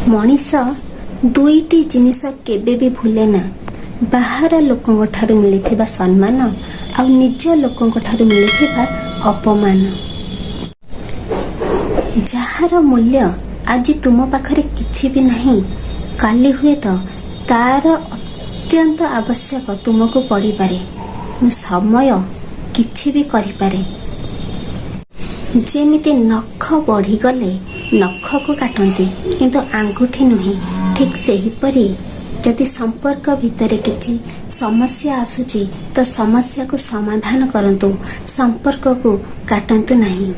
मनीष दुईटी जिनिस केबे भी भूले ना, बाहर लोकों ठारू मिलिथिबा सम्मान आ निज लोकों ठारू मिलिथिबा अपमान। जहार मूल्य आज तुम पाखरे किछि भी नहीं, काली हुए तो तार अत्यंत आवश्यक तुमको पड़ी पारे। समय किछि भी करि पारे। जेमिति नख बढ़ी गले नख को काटती किंतु आंगुठी नुहे, ठीक सेहीपरि जदि संपर्क भितर किछि समस्या आसुची तो समस्या को समाधान करंतु, संपर्क को काटंतु नहीं।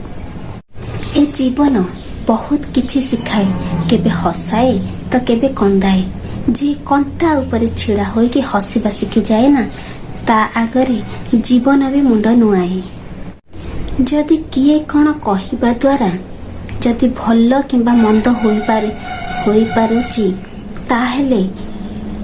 ए जीवन बहुत किछि सिखाए, केबे हसाए तो केबे कंदाए। जी कंटा ऊपर छिड़ा होई कि हसीबा शिखी जाए ना, ता आगरे जीवन भी मुंड नुआए। जदि किए कण कहिबा द्वारा जदि भल किंबा मंद होई पारुची, ताहेले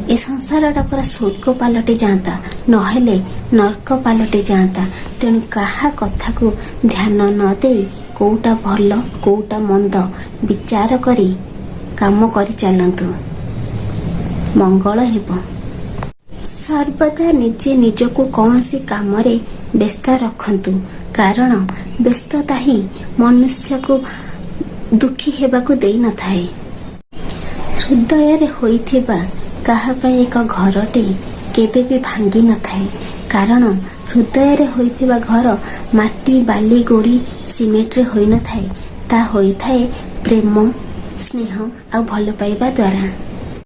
ए संसारटा पूरा स्वर्ग पालटी जाता, नहेले नरक पालटी जाता। तेणु काहा कथा को ध्यान न दे कोउटा भल कोउटा मंद विचार करी काम करी चलंतु, मंगल हेबो। सर्वदा निजे निजको कौनसी काम रे व्यस्त रखंतु, कारण व्यस्तता ही मनुष्य को दुखी हेबाकू देई न थाए। हृदय रे होइथिबा काहा पय एक घरटे केबे भी भांगी न थाए, कारण हृदय रे होइथिबा घर माटी बाली गोड़ी सीमेंट रे होई न थाए, ता होई थाए प्रेम स्नेह आ भल पाइबा द्वारा।